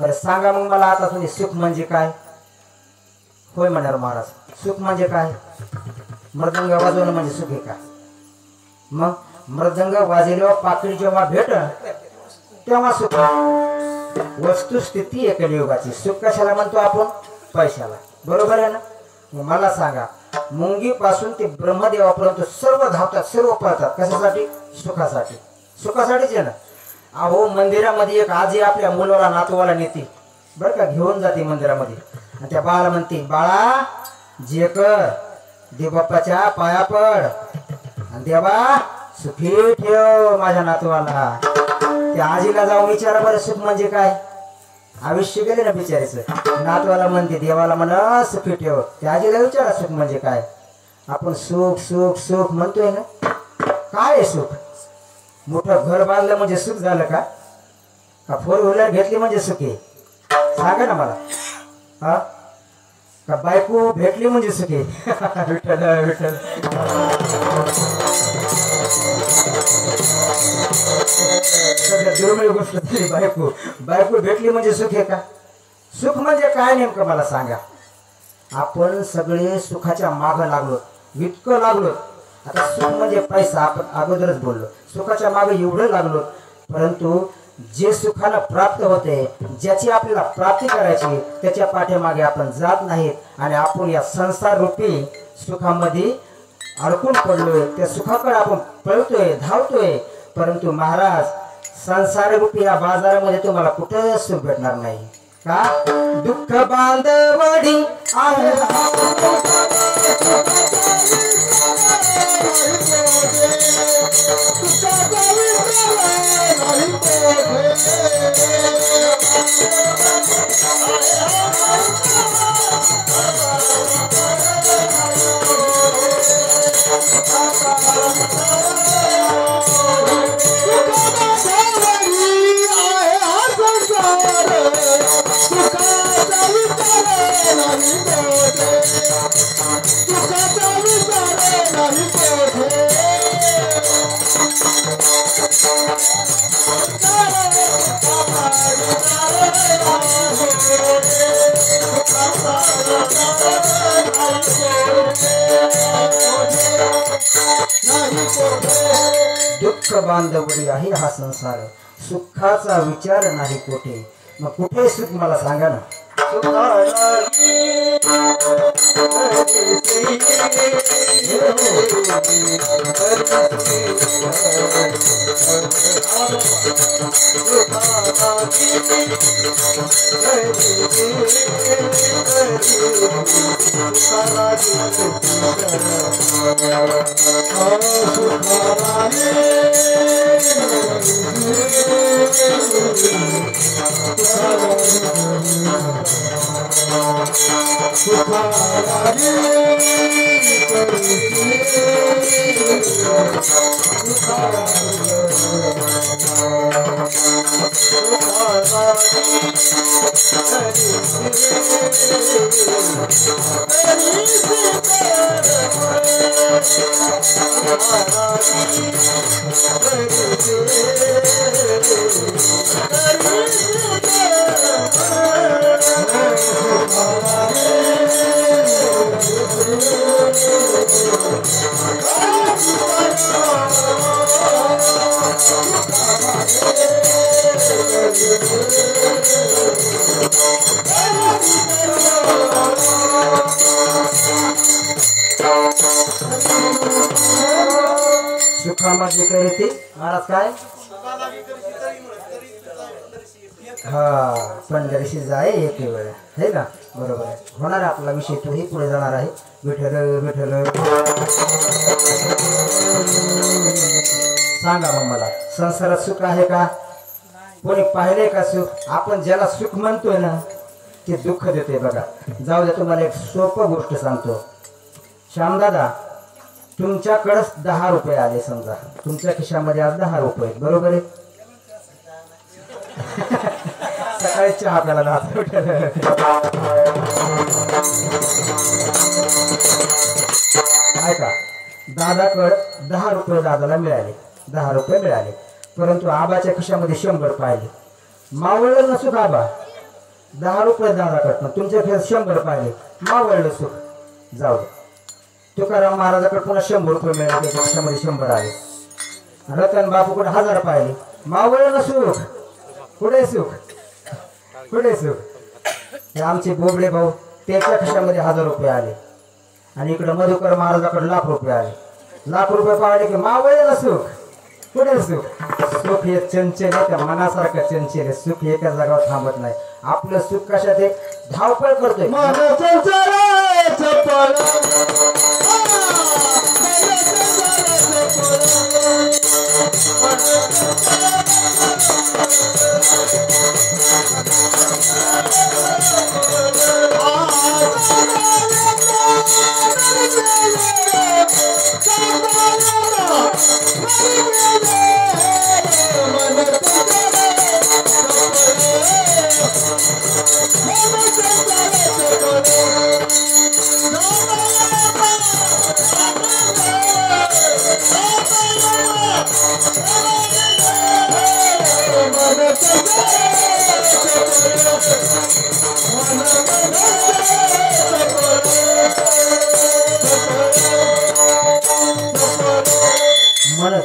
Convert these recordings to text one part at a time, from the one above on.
बरं सांगा मग मला आता तुम्ही, सुख म्हणजे काय? होय म्हणाल महाराज, सुख म्हणजे काय? मृदंग वाजवणं म्हणजे सुख आहे का? मग मृदंग वाजल्यावर पाकळी जेव्हा भेट तेव्हा सुख. वस्तुस्थिती आहे कलियुगाची. सुख कशाला म्हणतो आपण? पैशाला. बरोबर आहे ना? मग मला सांगा, मुंगी पासून ते ब्रह्मदेवापर्यंत सर्व धावतात, सर्व पळतात. कशासाठी? सुखासाठी. सुखासाठीच आहे ना. अहो मंदिरामध्ये एक आजी आपल्या मुलाला नातवाला नेते बरं का, घेऊन जाते मंदिरामध्ये आणि त्या बाळाला म्हणते, बाळा जे कर देवबाप्पाच्या पाया पड आणि देवा सुखी ठेव माझ्या नातवाला. त्या आजीला जाऊन विचारा बरं सुख म्हणजे काय? आयुष्य गेले ना बिचारीचं. नातवाला म्हणते देवाला म्हणा सुखी ठेव. त्या आजीला विचारा सुख म्हणजे काय? आपण सुख सुख सुख म्हणतोय ना. काय आहे सुख? मोठं घर बांधलं म्हणजे सुख झालं का? का फोर व्हीलर घेतली म्हणजे सुख आहे? सांगा ना मला. हा का बायको भेटली म्हणजे सुख आहे? विठ्ठल विठ्ठल. सगळ्यात दुर्मिळ गोष्ट तरी बायको. बायको भेटली म्हणजे सुख आहे का? सुख म्हणजे काय नेमकं मला सांगा. आपण सगळे सुखाच्या मागं लागलो, इतकं लागलो. आता सुख म्हणजे पैसा, आपण अगोदरच बोललो. सुखाच्या मागे एवढं लागलो, परंतु जे सुखाला प्राप्त होते, ज्याची आपल्याला प्राप्ती करायची, त्याच्या पाठीमागे आपण जात नाहीत आणि आपण या संसार रूपी सुखामध्ये अडकून पडलोय. त्या सुखाकडे आपण पळतोय, धावतोय. परंतु महाराज, संसार रूपी या बाजारामध्ये तुम्हाला कुठं सुख भेटणार नाही. का? दुःख बांधवडी आहे दुःख बांधवडी आहे हा संसार, सुखाचा विचार नाही कोठे. मग कुठे सुख मला सांगा ना. सुखामध्ये काय येते महाराज? काय? हा पंढरीशी जाय एक वेळ है ना. बरोबर आहे. होणार आपला विषय तोही पुढे जाणार आहे. विठ्ठल विठ्ठल. सांगा मग मला, संसारात सुख आहे का? कोणी पाहिले का सुख? आपण ज्याला सुख म्हणतोय ना ते दुःख देते बघा. जाऊ दे, तुम्हाला एक सोपं गोष्ट सांगतो. श्यामदादा, तुमच्याकडे 10 रुपये आले समजा, तुमच्या खिशामध्ये आज 10 रुपये, बरोबर आहे? सकाळी चहा प्यायला जातो. ऐका, दादाकडे 10 रुपये दादाला मिळाले, 10 रुपये मिळाले. परंतु आबाच्या खिशामध्ये 100 पाहिले. मावळलं नसू आबा, 10 रुपये दादाकडनं तुमच्याकडे 100 पाहिले मावळलं सुख जाऊ दे. तुकाराम महाराजाकडे पुन्हा 100 रुपये मिळाले त्याच्यामध्ये 100 आले. रतन बापूकडे 1000 पाहिले मावळलं सुख. कुठे सुख कुठे सुख. हे आमचे बोबडे भाऊ त्याच्या खिशामध्ये 1000 रुपये आले आणि इकडे मधुकर महाराजाकडे लाख रुपये आले. लाख रुपये पाहिले की मावळलं सुख. कुठे सुख. सुख हे चंचल आहे त्या मनासारखं चंचल आहे. सुख एका जागावर थांबत नाही. आपलं सुख कशात आहे धावपळ करतोय. मन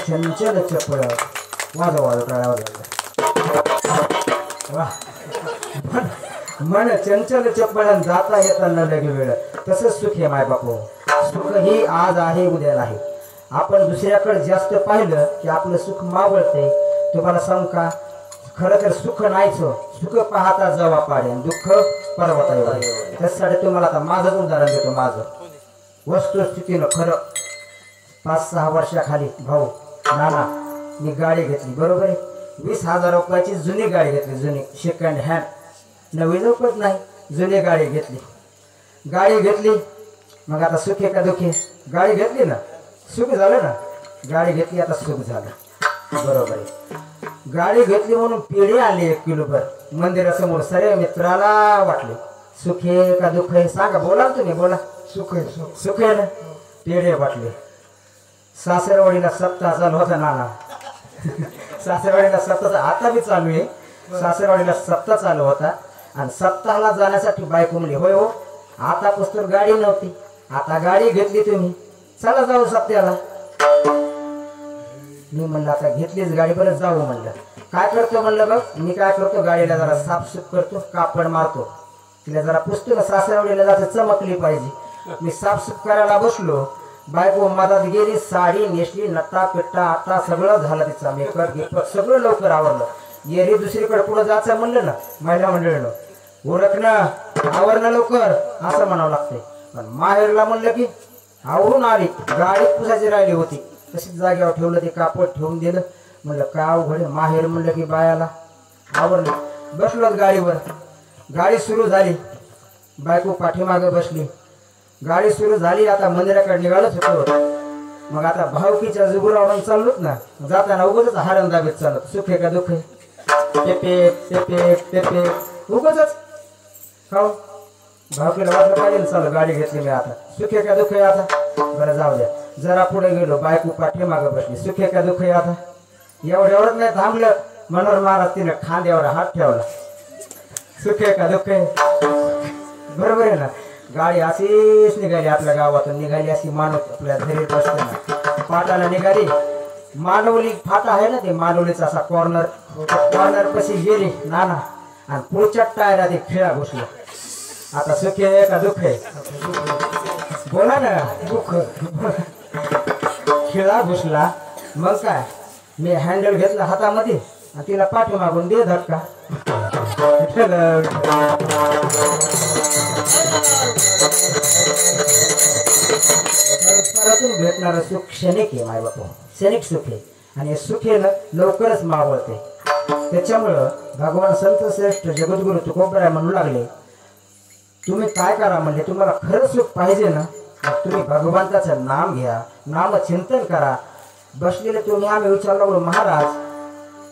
चंचल चपळ वाजव वाजव टाळ्या वाजवल्या. मन चंचल चपळ जाता येताना लगे वेळ. तसंच सुख आहे माय बापू. सुख ही आज आहे उद्या नाही. आपण दुसऱ्याकडे जास्त पाहिलं की आपलं सुख मावळते. तुम्हाला सांगू का खरं तर सुख नाहीच. सुख पाहता जवा पाडे दुःख पर्वता येईल. त्यासाठी तुम्हाला आता माझंच उदाहरण देतो. माझं वस्तुस्थितीनं खरं 5-6 वर्षाखाली भाऊ नाना मी गाडी घेतली बरोबर आहे. 20,000 रुपयाची जुनी गाडी घेतली. जुनी सेकंड हँड. नवीन रुपयात नाही जुनी गाडी घेतली. गाडी घेतली मग आता सुख आहे का दुःखी. गाडी घेतली ना सुख झालं ना. गाडी घेतली आता सुख झालं बरोबर आहे. गाडी घेतली म्हणून पेढे आणले 1 किलोभर मंदिरासमोर. सरे मित्राला वाटले सुख आहे का दुःख आहे सांगा. बोला तुम्ही बोला. सुख आहे सुख आहे ना. पेढे वाटले. सासरवाडीला सप्ताह चालू होता नाना. सासरवाडीला सप्ताह आता बी चालू आहे. सासरवाडीला सप्ताह चालू होता आणि सप्ताहाला जाण्यासाठी बायको म्हणली होय हो आता पुस्तक गाडी नव्हती. आता गाडी घेतली तुम्ही चला जाऊ सप्त्याला. मी म्हणलं आता घेतलीच गाडी बरं जाऊ म्हणलं. काय करतो म्हणलं बघ मी काय करतो गाडीला जरा साफसूफ करतो कापड मारतो. तिला जरा पुसतो ना सासरवाडीला जाते चमकली पाहिजे. मी साफसूफ करायला बसलो. बायको मधात गेली. साडी नेसली नट्टा पिट्टा आता सगळं झालं. तिचा मेकअप गिपअप सगळं लवकर आवरलं. येरी दुसरीकडे पुढं जायचं म्हणलं ना महिला मंडळीनं उरकणं आवरणं लवकर असं म्हणावं लागते. पण माहेरला म्हणलं की आवरून आली. गाडीत पुसायची राहिली होती तशीच जागेवर ठेवलं. ते कापड ठेवून दिलं. म्हणलं काय अवघड आहे. माहेर म्हणलं की बायाला आवरलं. बसलोच गाडीवर. गाडी सुरू झाली. बायको पाठीमागं बसली. गाडी सुरू झाली. आता मंदिराकडे निघालच होतो. मग आता भावकीच्या जुगुरावरून चाललोच ना. जाताना उगाच हारण दाबीत चालत. सुख आहे का दुःख आहे. पेपे पेपे पेपे उगाच खाऊ. भावकीला वाटलं पाहिजे चालू गाडी घेतली मी आता. सुख आहे का दुःख आहे आता. बरं जाऊ द्या. जरा पुढे गेलो. बायको पाठीमागं बसली. सुख आहे का दुःख आहे आता. एवढ्यावरच नाही थांबलं. मनोहर महाराज तिने खांद्यावर हात ठेवला. सुख आहे का दुःख आहे. बरोबर आहे ना. गाडी अशीच निघाली आपल्या गावातून. निघाली अशी मानव आपल्या घरी बसताना पाटाला निघाली. मानवली फाटा आहे ना ते मानवलीचा असा कॉर्नर पशी गेली नाना आणि पुढच्या टायरा ते खिळा घुसला. आता सुख आहे का दुःख आहे. बोला ना. दुःख. खिळा घुसला. मग काय मी हँडल घेतला हातामध्ये आणि तिला पाठीमागून दे धक्का. परतून भेटणारं सुख क्षणिक आहे माय बापू. क्षणिक सुख आहे आणि हे सुख आहे ना लवकरच मावळते. त्याच्यामुळं भगवान संत श्रेष्ठ जगद्गुरु तुकोबराय म्हणू लागले तुम्ही काय करा म्हणजे तुम्हाला खरं सुख पाहिजे ना मग तुम्ही भगवंताचं नाम घ्या. नामचिंतन करा. बसलेले तुम्ही आम्ही विचारलो लागलो महाराज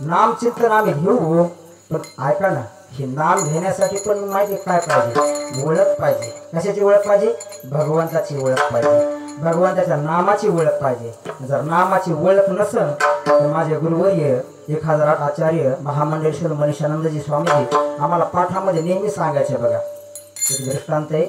नामचिंतन आम्ही घेऊ पण ऐका ना हे नाम घेण्यासाठी पण माहिती काय पाहिजे. ओळख पाहिजे. कशाची ओळख पाहिजे. भगवंताची ओळख पाहिजे. भगवंताच्या नामाची ओळख पाहिजे. जर नामाची ओळख नसेल तर माझे गुरुवर्य 1008 आचार्य महामंडलेश्वर मनीषानंदजी स्वामीजी आम्हाला पाठामध्ये नेहमी सांगायचे बघा. एक दृष्टांत आहे.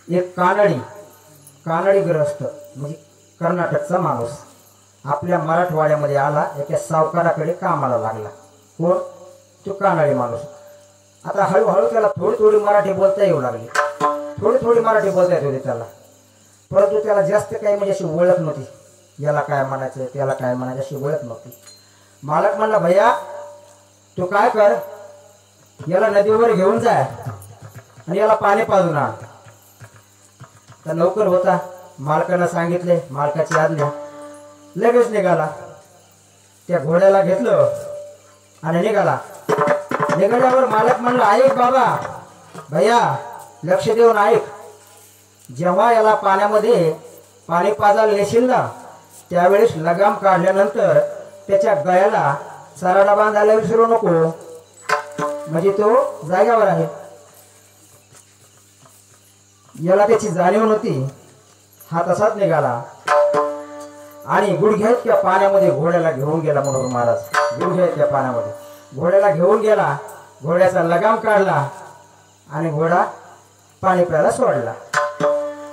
एक कानडी ग्रस्त म्हणजे कर्नाटकचा माणूस आपल्या मराठवाड्यामध्ये आला. एका सावकाराकडे कामाला लागला. कोण? तो कानडी माणूस. आता हळूहळू त्याला थोडी मराठी बोलता येऊ लागली. थोडी मराठी बोलता येत होती त्याला, परंतु त्याला जास्त काही म्हणजे अशी ओळख नव्हती. याला काय म्हणायचं त्याला काय म्हणायचं अशी ओळख नव्हती. मालक म्हणला, भैया तू काय कर, याला नदीवर घेऊन जाय आणि याला पाणी पाजून आण. तर नौकर होता, मालकानं सांगितले, मालकाची आज्ञा, लगेच निघाला. त्या घोड्याला घेतलं आणि निघाल्यावर मालक म्हणला, ऐक बाबा, भैया लक्ष देऊन ऐक, जेव्हा याला पाण्यामध्ये पाणी पाजायला नेशील ना, त्यावेळेस लगाम काढल्यानंतर त्याच्या गळ्याला सराडा बांधायला विसरू नको, म्हणजे तो जाग्यावर आहे. याला त्याची जाणीव नव्हती. हा तसाच निघाला आणि गुडघ्याच्या पाण्यामध्ये घोड्याला घेऊन गेला. मनोहर महाराज गुडघ्याच्या पाण्यामध्ये घोड्याला घेऊन गेला. घोड्याचा लगाम काढला आणि घोडा पाणी प्यायला सोडला.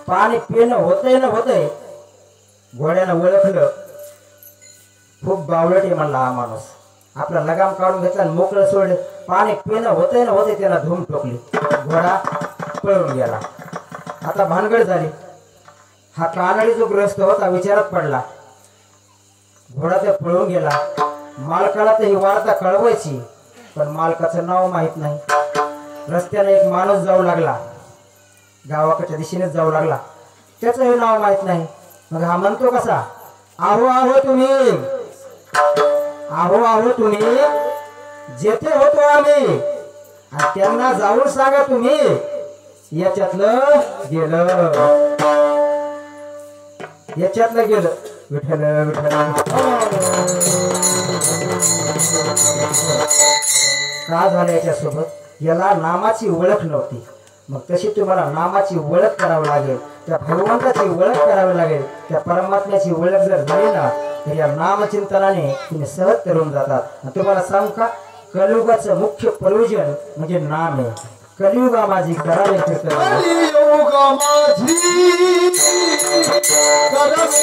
पाणी पिणं होतंय. घोड्यानं ओळखलं, खूप बावळट आहे म्हणला हा माणूस. आपला लगाम काढून घेतला आणि मोकळं सोडले. पाणी पिणं होतंय त्याला धूम ठोकली. घोडा पळून गेला. आता भानगड झाली. हा कानडी जो ग्रस्त होता विचारात पडला. घोडा तर पळून गेला. मालकाला तर ही वार्ता कळवायची, पण मालकाचं नाव माहित नाही. रस्त्याने एक माणूस जाऊ लागला, गावाकडच्या दिशेनेच जाऊ लागला, त्याचंही नाव माहित नाही. मग हा म्हणतो कसा, आहो तुम्ही जेथे होतो आम्ही, आणि त्यांना जाऊन सांगा तुम्ही याच्यातलं गेलं विठ्ठल. का झालं याच्यासोबत? याला नामाची ओळख नव्हती. मग तशी तुम्हाला नामाची ओळख करावी लागेल, त्या भगवंताची ओळख करावी लागेल, त्या परमात्म्याची ओळख जर झाली ना, तर या नामचिंतनाने तुम्ही सहज करून जातात. तुम्हाला सांगू का, कलियुगाचं मुख्य प्रयोजन म्हणजे नाम आहे. कलियुगा माझी करावे कीर्तन, कलियुगा माझी करावे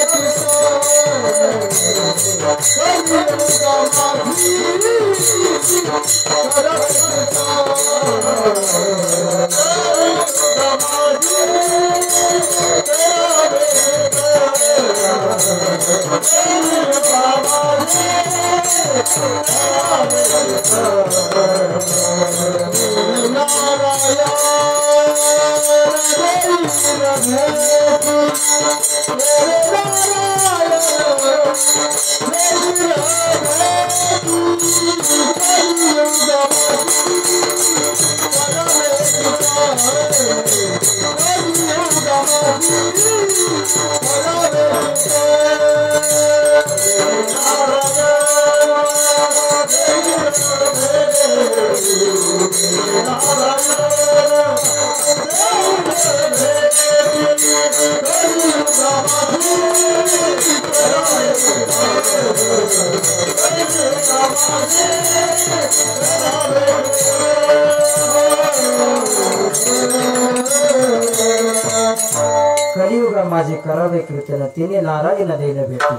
कलियुगा माझे करावे कीर्तन, तिने नारायण देन भेटी.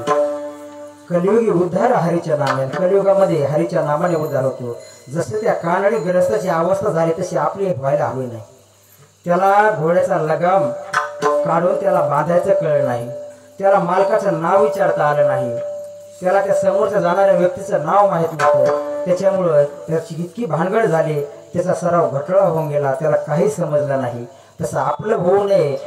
कलियुगी उद्धार हरीच्या नामाने. कलियुगामध्ये हरीच्या नामाने उद्धार होतो. जसे त्या कानडी ग्रस्ताची अवस्था झाली तशी आपली व्हायला हवी नाही. त्याला घोड्याचा लगाम काढून त्याला बांधायचं कळलं नाही. त्याला मालकाचं नाव विचारता आलं नाही. त्याला त्या समोरच्या जाणाऱ्या व्यक्तीचं नाव माहीत नव्हतं. त्याच्यामुळं त्याची इतकी भानगड झाली, त्याचा सराव घटळा होऊन गेला, त्याला काही समजलं नाही. तसं आपलं होऊ नये.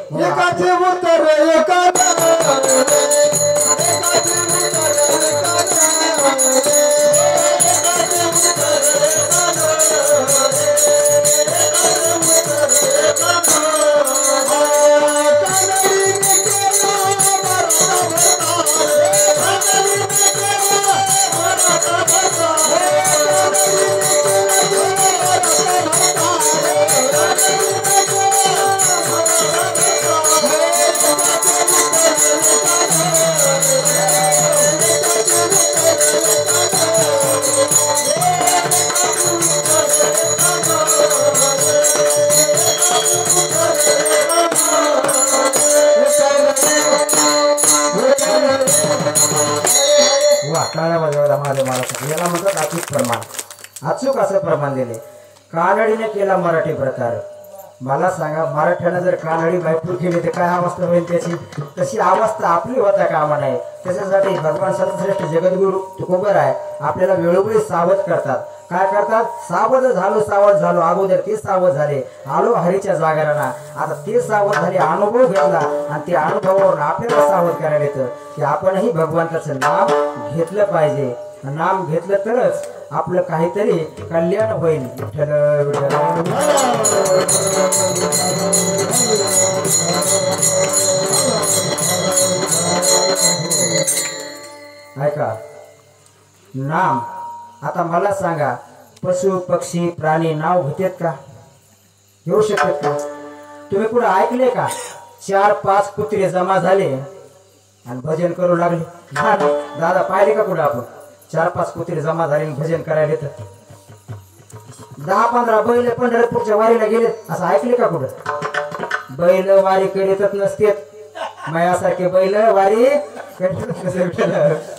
अचूक असं प्रमाण दिले. कानडीने केला मराठी प्रकार. मला सांगा, मराठ्यानं जर कानडी बायपूर केली तर काय अवस्था होईल त्याची? तशी अवस्था आपली होता कामा नये. त्याच्यासाठी भगवान सर्वश्रेष्ठ जगद्गुरु तुकोबराय आपल्याला वेळोवेळी सावध करतात. काय करतात? सावध झालो अगोदर ते सावध झाले, आलो हरीच्या जागराना. आता ते सावध झाले, अनुभव घेतला आणि त्या अनुभवावरून आपल्याला सावध करायला येतं की आपणही भगवंताचं नाम घेतलं पाहिजे. नाम घेतलं तरच आपलं काहीतरी कल्याण होईल. विठ्ठल विठ्ठल. ऐका, नाम. आता मला सांगा, पशु पक्षी प्राणी नाव घेतात का? घेऊ शकतात का? तुम्ही कुठं ऐकले का 4-5 कुत्रे जमा झाले आणि भजन करू लागले? दादा पाहिले का कुठं आपण 4-5 कुत्रे जमा झाले आणि भजन करायला येतात? 10-15 बैल पंढरपूरच्या वारीला गेले असं ऐकले का कुठं? बैल वारी करीतच नसते. मायासारखे बैल वारी करीतच नसते.